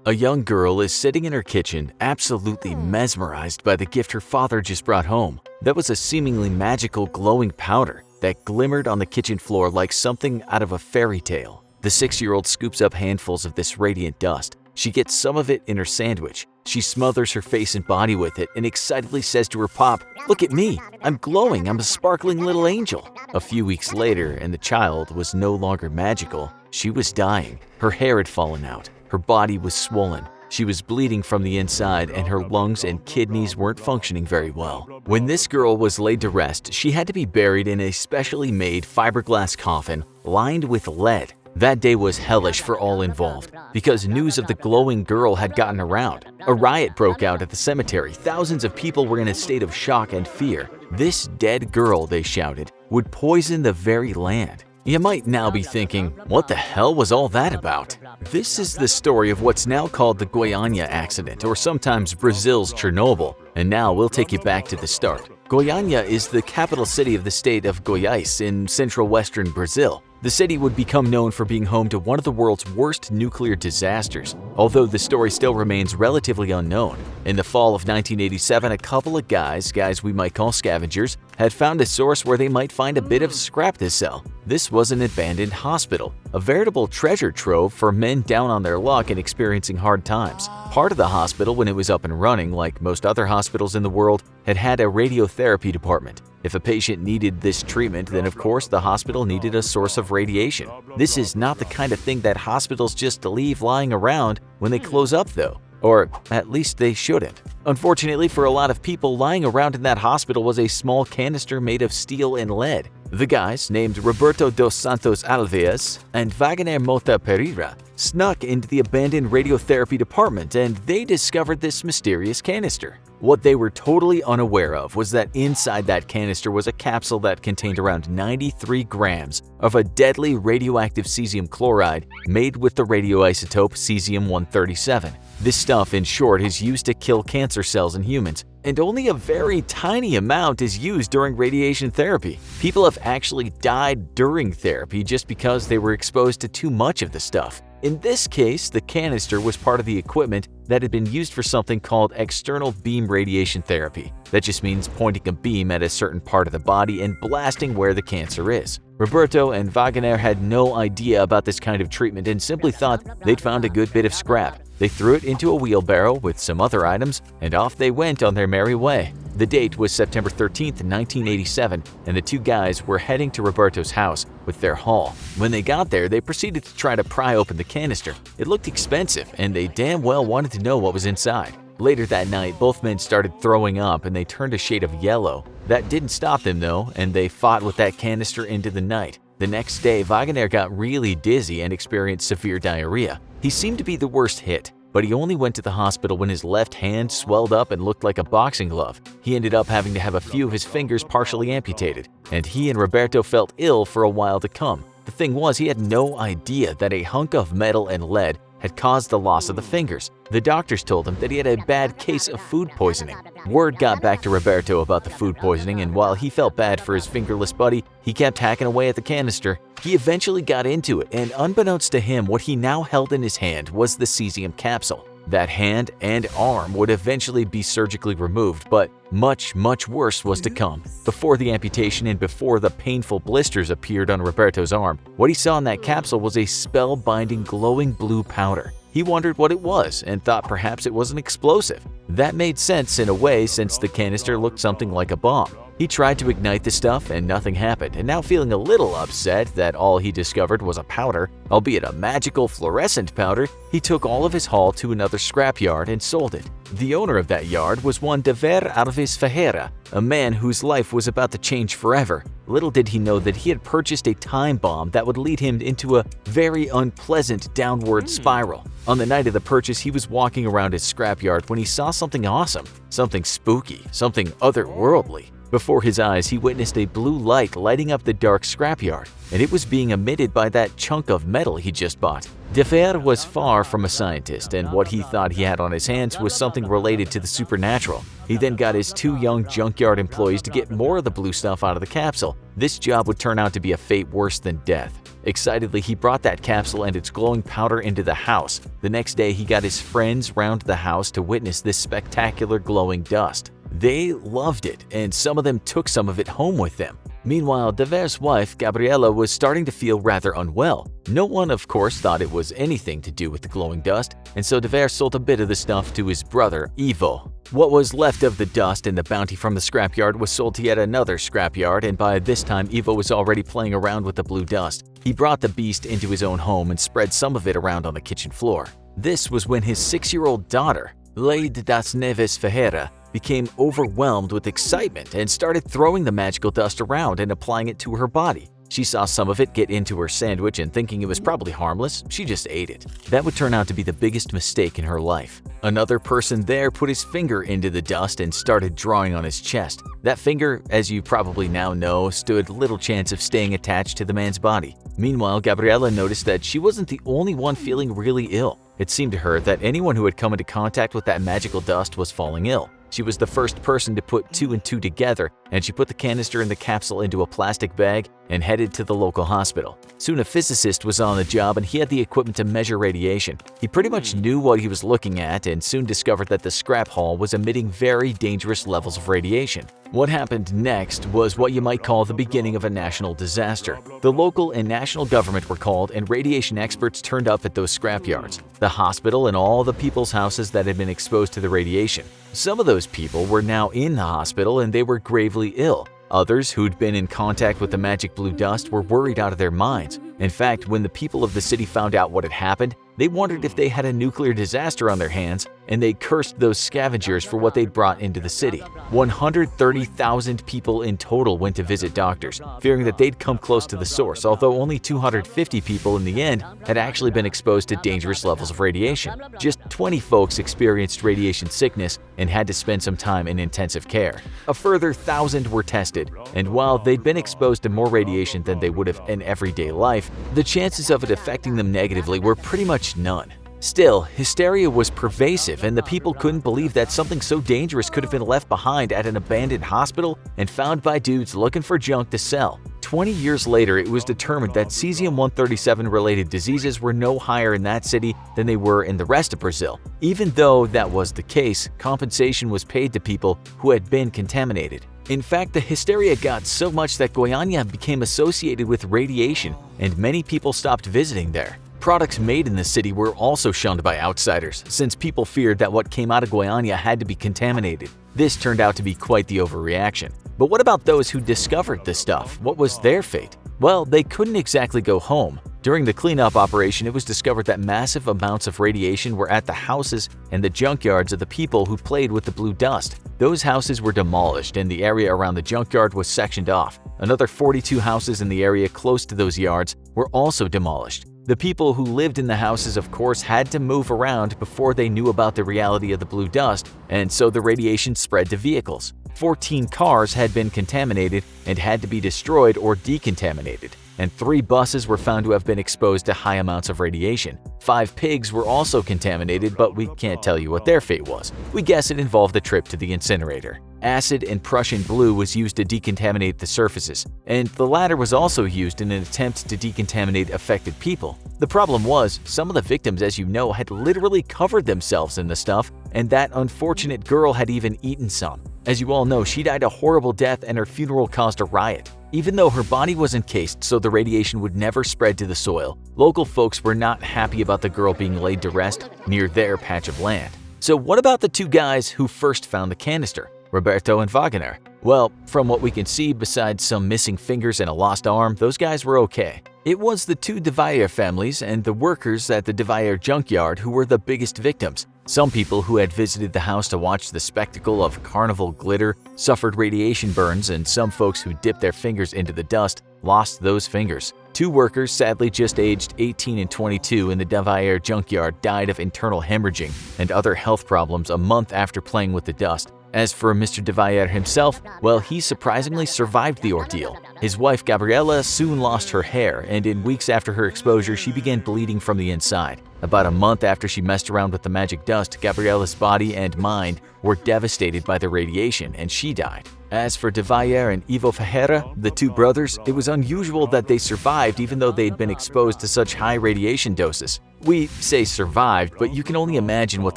A young girl is sitting in her kitchen, absolutely mesmerized by the gift her father just brought home. That was a seemingly magical glowing powder that glimmered on the kitchen floor like something out of a fairy tale. The 6-year-old scoops up handfuls of this radiant dust. She gets some of it in her sandwich. She smothers her face and body with it and excitedly says to her pop, "Look at me, I'm glowing, I'm a sparkling little angel." A few weeks later, and the child was no longer magical. She was dying. Her hair had fallen out. Her body was swollen. She was bleeding from the inside, and her lungs and kidneys weren't functioning very well. When this girl was laid to rest, she had to be buried in a specially made fiberglass coffin lined with lead. That day was hellish for all involved because news of the glowing girl had gotten around. A riot broke out at the cemetery. Thousands of people were in a state of shock and fear. This dead girl, they shouted, would poison the very land. You might now be thinking, what the hell was all that about? This is the story of what's now called the Goiânia accident, or sometimes Brazil's Chernobyl. And now we'll take you back to the start. Goiânia is the capital city of the state of Goiás in central western Brazil. The city would become known for being home to one of the world's worst nuclear disasters, although the story still remains relatively unknown. In the fall of 1987, a couple of guys we might call scavengers, had found a source where they might find a bit of scrap to sell. This was an abandoned hospital, a veritable treasure trove for men down on their luck and experiencing hard times. Part of the hospital, when it was up and running, like most other hospitals in the world, had a radiotherapy department. If a patient needed this treatment, then of course the hospital needed a source of radiation. This is not the kind of thing that hospitals just leave lying around when they close up though. Or at least they shouldn't. Unfortunately for a lot of people, lying around in that hospital was a small canister made of steel and lead. The guys, named Roberto dos Santos Alves and Wagner Mota Pereira, snuck into the abandoned radiotherapy department and they discovered this mysterious canister. What they were totally unaware of was that inside that canister was a capsule that contained around 93 grams of a deadly radioactive cesium chloride made with the radioisotope cesium-137. This stuff, in short, is used to kill cancer cells in humans, and only a very tiny amount is used during radiation therapy. People have actually died during therapy just because they were exposed to too much of the stuff. In this case, the canister was part of the equipment that had been used for something called external beam radiation therapy. That just means pointing a beam at a certain part of the body and blasting where the cancer is. Roberto and Wagner had no idea about this kind of treatment and simply thought they'd found a good bit of scrap. They threw it into a wheelbarrow with some other items, and off they went on their merry way. The date was September 13, 1987, and the two guys were heading to Roberto's house with their haul. When they got there, they proceeded to try to pry open the canister. It looked expensive, and they damn well wanted to know what was inside. Later that night, both men started throwing up and they turned a shade of yellow. That didn't stop them though, and they fought with that canister into the night. The next day, Wagner got really dizzy and experienced severe diarrhea. He seemed to be the worst hit, but he only went to the hospital when his left hand swelled up and looked like a boxing glove. He ended up having to have a few of his fingers partially amputated, and he and Roberto felt ill for a while to come. The thing was, he had no idea that a hunk of metal and lead had caused the loss of the fingers. The doctors told him that he had a bad case of food poisoning. Word got back to Roberto about the food poisoning, and while he felt bad for his fingerless buddy, he kept hacking away at the canister. He eventually got into it, and unbeknownst to him, what he now held in his hand was the cesium capsule. That hand and arm would eventually be surgically removed, but much worse was to come. Before the amputation and before the painful blisters appeared on Roberto's arm, what he saw in that capsule was a spellbinding glowing blue powder. He wondered what it was and thought perhaps it was an explosive. That made sense in a way since the canister looked something like a bomb. He tried to ignite the stuff and nothing happened, and now feeling a little upset that all he discovered was a powder, albeit a magical fluorescent powder, he took all of his haul to another scrapyard and sold it. The owner of that yard was one Dever Alves Ferreira, a man whose life was about to change forever. Little did he know that he had purchased a time bomb that would lead him into a very unpleasant downward spiral. On the night of the purchase, he was walking around his scrapyard when he saw something awesome, something spooky, something otherworldly. Before his eyes, he witnessed a blue light lighting up the dark scrapyard, and it was being emitted by that chunk of metal he just bought. De Fer was far from a scientist, and what he thought he had on his hands was something related to the supernatural. He then got his 2 young junkyard employees to get more of the blue stuff out of the capsule. This job would turn out to be a fate worse than death. Excitedly, he brought that capsule and its glowing powder into the house. The next day, he got his friends round the house to witness this spectacular glowing dust. They loved it, and some of them took some of it home with them. Meanwhile, De Ver's wife, Gabriella, was starting to feel rather unwell. No one, of course, thought it was anything to do with the glowing dust, and so De Ver sold a bit of the stuff to his brother, Ivo. What was left of the dust and the bounty from the scrapyard was sold to yet another scrapyard, and by this time, Ivo was already playing around with the blue dust. He brought the beast into his own home and spread some of it around on the kitchen floor. This was when his 6-year-old daughter, Leide das Neves Ferreira, became overwhelmed with excitement and started throwing the magical dust around and applying it to her body. She saw some of it get into her sandwich, and thinking it was probably harmless, she just ate it. That would turn out to be the biggest mistake in her life. Another person there put his finger into the dust and started drawing on his chest. That finger, as you probably now know, stood little chance of staying attached to the man's body. Meanwhile, Gabriella noticed that she wasn't the only one feeling really ill. It seemed to her that anyone who had come into contact with that magical dust was falling ill. She was the first person to put 2 and 2 together, and she put the canister and the capsule into a plastic bag and headed to the local hospital. Soon a physicist was on the job, and he had the equipment to measure radiation. He pretty much knew what he was looking at and soon discovered that the scrap haul was emitting very dangerous levels of radiation. What happened next was what you might call the beginning of a national disaster. The local and national government were called, and radiation experts turned up at those scrapyards, the hospital, and all the people's houses that had been exposed to the radiation. Some of those people were now in the hospital and they were gravely ill. Others who'd been in contact with the magic blue dust were worried out of their minds. In fact, when the people of the city found out what had happened, they wondered if they had a nuclear disaster on their hands, and they cursed those scavengers for what they'd brought into the city. 130,000 people in total went to visit doctors, fearing that they'd come close to the source, although only 250 people in the end had actually been exposed to dangerous levels of radiation. Just 20 folks experienced radiation sickness and had to spend some time in intensive care. A further 1,000 were tested, and while they'd been exposed to more radiation than they would have in everyday life, the chances of it affecting them negatively were pretty much none. Still, hysteria was pervasive, and the people couldn't believe that something so dangerous could have been left behind at an abandoned hospital and found by dudes looking for junk to sell. 20 years later, it was determined that cesium-137 related diseases were no higher in that city than they were in the rest of Brazil. Even though that was the case, compensation was paid to people who had been contaminated. In fact, the hysteria got so much that Goiânia became associated with radiation, and many people stopped visiting there. Products made in the city were also shunned by outsiders, since people feared that what came out of Goiânia had to be contaminated. This turned out to be quite the overreaction. But what about those who discovered the stuff? What was their fate? Well, they couldn't exactly go home. During the cleanup operation, it was discovered that massive amounts of radiation were at the houses and the junkyards of the people who played with the blue dust. Those houses were demolished, and the area around the junkyard was sectioned off. Another 42 houses in the area close to those yards were also demolished. The people who lived in the houses, of course, had to move around before they knew about the reality of the blue dust, and so the radiation spread to vehicles. 14 cars had been contaminated and had to be destroyed or decontaminated, and 3 buses were found to have been exposed to high amounts of radiation. 5 pigs were also contaminated, but we can't tell you what their fate was. We guess it involved the trip to the incinerator. Acid and Prussian blue was used to decontaminate the surfaces, and the latter was also used in an attempt to decontaminate affected people. The problem was, some of the victims, as you know, had literally covered themselves in the stuff, and that unfortunate girl had even eaten some. As you all know, she died a horrible death, and her funeral caused a riot. Even though her body was encased so the radiation would never spread to the soil, local folks were not happy about the girl being laid to rest near their patch of land. So what about the 2 guys who first found the canister? Roberto and Wagner? Well, from what we can see, besides some missing fingers and a lost arm, those guys were okay. It was the 2 De Veijer families and the workers at the De Veijer junkyard who were the biggest victims. Some people who had visited the house to watch the spectacle of carnival glitter suffered radiation burns, and some folks who dipped their fingers into the dust lost those fingers. 2 workers, sadly just aged 18 and 22 in the De Veijer junkyard, died of internal hemorrhaging and other health problems a month after playing with the dust. As for Mr. de Valliere himself, well, he surprisingly survived the ordeal. His wife Gabriella soon lost her hair, and in weeks after her exposure, she began bleeding from the inside. About a month after she messed around with the magic dust, Gabriella's body and mind were devastated by the radiation, and she died. As for de Valliere and Ivo Ferreira, the two brothers, it was unusual that they survived even though they'd been exposed to such high radiation doses. We say survived, but you can only imagine what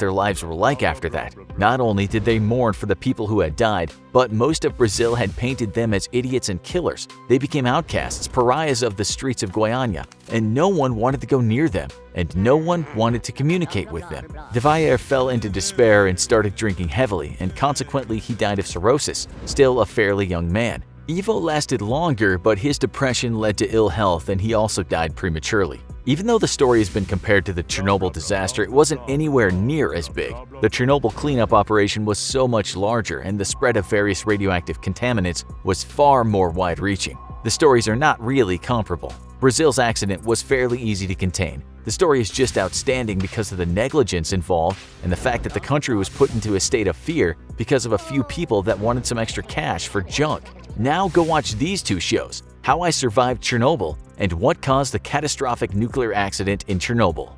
their lives were like after that. Not only did they mourn for the people who had died, but most of Brazil had painted them as idiots and killers. They became outcasts, pariahs of the streets of Goiânia, and no one wanted to go near them, and no one wanted to communicate with them. De Valliere fell into despair and started drinking heavily, and consequently he died of cirrhosis, still a fairly young man. Ivo lasted longer, but his depression led to ill health and he also died prematurely. Even though the story has been compared to the Chernobyl disaster, it wasn't anywhere near as big. The Chernobyl cleanup operation was so much larger and the spread of various radioactive contaminants was far more wide-reaching. The stories are not really comparable. Brazil's accident was fairly easy to contain. The story is just outstanding because of the negligence involved and the fact that the country was put into a state of fear because of a few people that wanted some extra cash for junk. Now go watch these two shows, How I Survived Chernobyl and What Caused the Catastrophic Nuclear Accident in Chernobyl.